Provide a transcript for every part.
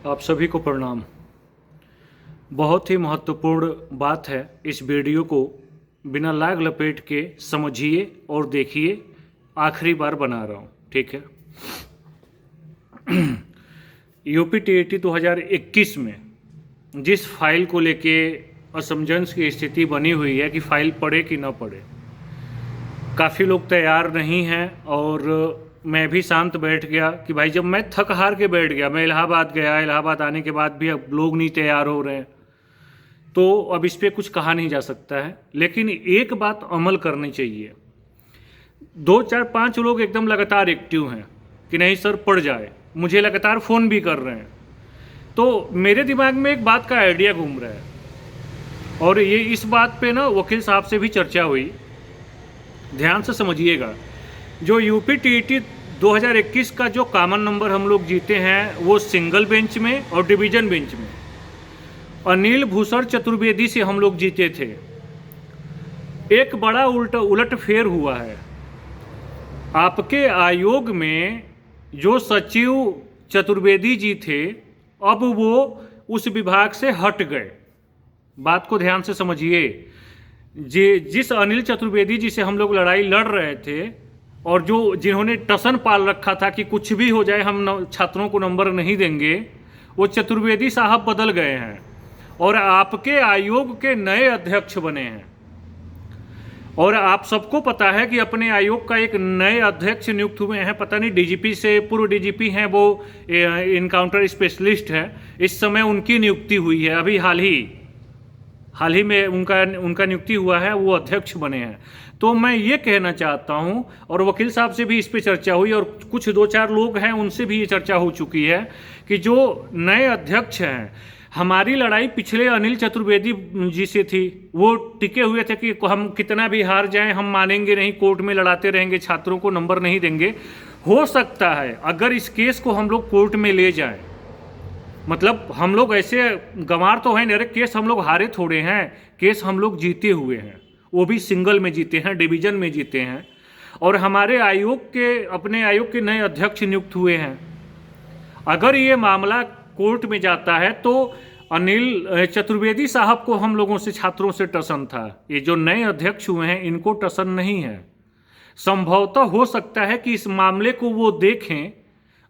आप सभी को प्रणाम। बहुत ही महत्वपूर्ण बात है, इस वीडियो को बिना लाग लपेट के समझिए और देखिए। आखिरी बार बना रहा हूँ, ठीक है। यूपी टीईटी 2021 में जिस फाइल को लेके असमंजस की स्थिति बनी हुई है कि फाइल पढ़े कि न पढ़े, काफ़ी लोग तैयार नहीं हैं और मैं भी शांत बैठ गया कि भाई जब मैं थक हार के बैठ गया, मैं इलाहाबाद गया, इलाहाबाद आने के बाद भी अब लोग नहीं तैयार हो रहे हैं, तो अब इस पर कुछ कहा नहीं जा सकता है। लेकिन एक बात अमल करनी चाहिए। 2 4 5 लोग एकदम लगातार एक्टिव हैं कि नहीं सर पढ़ जाए, मुझे लगातार फ़ोन भी कर रहे हैं। तो मेरे दिमाग में एक बात का आइडिया घूम रहा है और ये इस बात पे ना वकील साहब से भी चर्चा हुई। ध्यान से समझिएगा, जो यूपी टीईटी 2021 का जो कॉमन नंबर हम लोग जीते हैं वो सिंगल बेंच में और डिवीजन बेंच में अनिल भूषण चतुर्वेदी से हम लोग जीते थे। एक बड़ा उलट फेर हुआ है। आपके आयोग में जो सचिव चतुर्वेदी जी थे, अब वो उस विभाग से हट गए। बात को ध्यान से समझिए। जिस अनिल चतुर्वेदी जी से हम लोग लड़ाई लड़ रहे थे और जिन्होंने टसन पाल रखा था कि कुछ भी हो जाए हम छात्रों को नंबर नहीं देंगे, वो चतुर्वेदी साहब बदल गए हैं और आपके आयोग के नए अध्यक्ष बने हैं। और आप सबको पता है कि अपने आयोग का एक नए अध्यक्ष नियुक्त हुए हैं। पता नहीं डीजीपी से, पूर्व डीजीपी हैं वो, इनकाउंटर स्पेशलिस्ट है, इस समय उनकी नियुक्ति हुई है। अभी हाल ही में उनका नियुक्ति हुआ है, वो अध्यक्ष बने हैं। तो मैं ये कहना चाहता हूँ, और वकील साहब से भी इस पे चर्चा हुई और कुछ 2 4 लोग हैं उनसे भी ये चर्चा हो चुकी है कि जो नए अध्यक्ष हैं, हमारी लड़ाई पिछले अनिल चतुर्वेदी जी से थी। वो टिके हुए थे कि हम कितना भी हार जाएं हम मानेंगे नहीं, कोर्ट में लड़ाते रहेंगे, छात्रों को नंबर नहीं देंगे। हो सकता है अगर इस केस को हम लोग कोर्ट में ले जाएं, मतलब हम लोग ऐसे गंवार तो हैं, अरे केस हम लोग हारे थोड़े हैं, केस हम लोग जीते हुए हैं, वो भी सिंगल में जीते हैं, डिवीजन में जीते हैं। और हमारे अपने आयोग के नए अध्यक्ष नियुक्त हुए हैं। अगर ये मामला कोर्ट में जाता है तो अनिल चतुर्वेदी साहब को हम लोगों से, छात्रों से टसन था। ये जो नए अध्यक्ष हुए हैं इनको टसन नहीं है। संभवतः हो सकता है कि इस मामले को वो देखें।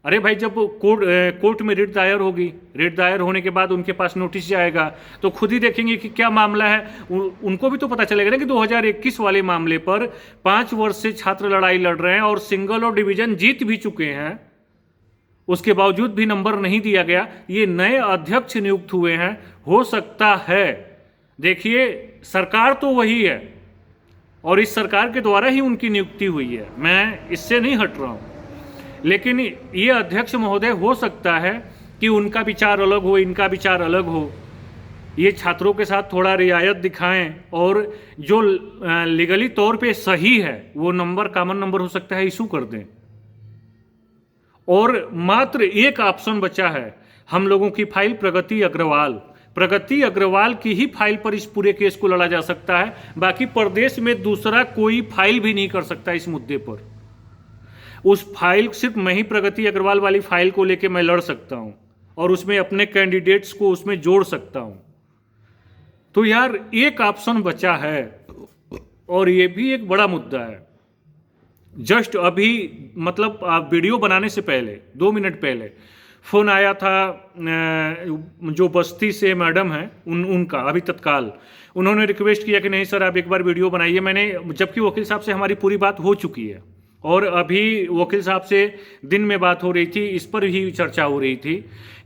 अरे भाई, जब कोर्ट में रिट दायर होगी, रिट दायर होने के बाद उनके पास नोटिस जाएगा तो खुद ही देखेंगे कि क्या मामला है। उनको भी तो पता चलेगा ना कि 2021 वाले मामले पर 5 वर्ष से छात्र लड़ाई लड़ रहे हैं और सिंगल और डिवीजन जीत भी चुके हैं, उसके बावजूद भी नंबर नहीं दिया गया। ये नए अध्यक्ष नियुक्त हुए हैं। हो सकता है, देखिए सरकार तो वही है और इस सरकार के द्वारा ही उनकी नियुक्ति हुई है, मैं इससे नहीं हट रहा हूँ। लेकिन ये अध्यक्ष महोदय हो सकता है कि उनका विचार अलग हो, इनका विचार अलग हो। ये छात्रों के साथ थोड़ा रियायत दिखाएं और जो लीगली तौर पे सही है वो नंबर, कॉमन नंबर हो सकता है, इशू कर दें। और मात्र एक ऑप्शन बचा है हम लोगों की फाइल, प्रगति अग्रवाल की ही फाइल पर इस पूरे केस को लड़ा जा सकता है। बाकी प्रदेश में दूसरा कोई फाइल भी नहीं कर सकता इस मुद्दे पर। उस फाइल, सिर्फ मैं ही प्रगति अग्रवाल वाली फाइल को लेके मैं लड़ सकता हूं और उसमें अपने कैंडिडेट्स को उसमें जोड़ सकता हूं। तो यार एक ऑप्शन बचा है और ये भी एक बड़ा मुद्दा है। जस्ट अभी, मतलब वीडियो बनाने से पहले 2 मिनट पहले फ़ोन आया था, जो बस्ती से मैडम हैं उनका, अभी तत्काल उन्होंने रिक्वेस्ट किया कि नहीं सर आप एक बार वीडियो बनाइए। मैंने, जबकि वकील साहब से हमारी पूरी बात हो चुकी है और अभी वकील साहब से दिन में बात हो रही थी, इस पर ही चर्चा हो रही थी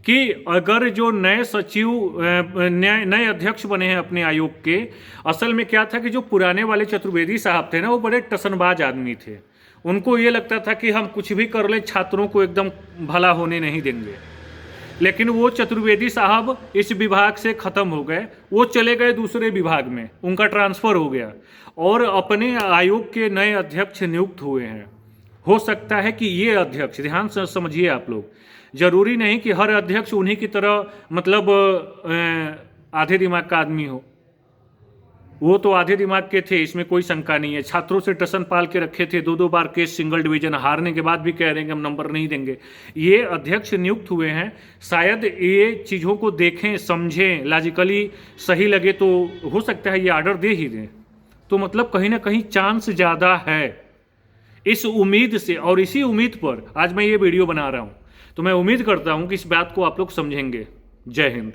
कि अगर जो नए सचिव, नए अध्यक्ष बने हैं अपने आयोग के, असल में क्या था कि जो पुराने वाले चतुर्वेदी साहब थे ना, वो बड़े टसनबाज आदमी थे। उनको ये लगता था कि हम कुछ भी कर ले, छात्रों को एकदम भला होने नहीं देंगे। लेकिन वो चतुर्वेदी साहब इस विभाग से ख़त्म हो गए, वो चले गए दूसरे विभाग में, उनका ट्रांसफ़र हो गया और अपने आयोग के नए अध्यक्ष नियुक्त हुए हैं। हो सकता है कि ये अध्यक्ष, ध्यान से समझिए आप लोग, जरूरी नहीं कि हर अध्यक्ष उन्हीं की तरह, मतलब आधे दिमाग का आदमी हो। वो तो आधे दिमाग के थे, इसमें कोई शंका नहीं है। छात्रों से टसन पाल के रखे थे, 2-2 बार केस सिंगल डिवीजन हारने के बाद भी कह रहे हैं कि हम नंबर नहीं देंगे। ये अध्यक्ष नियुक्त हुए हैं, शायद ये चीज़ों को देखें, समझें, लॉजिकली सही लगे तो हो सकता है ये आर्डर दे ही दें। तो मतलब कहीं ना कहीं चांस ज़्यादा है। इस उम्मीद से और इसी उम्मीद पर आज मैं ये वीडियो बना रहा हूँ। तो मैं उम्मीद करता हूँ कि इस बात को आप लोग समझेंगे। जय हिंद।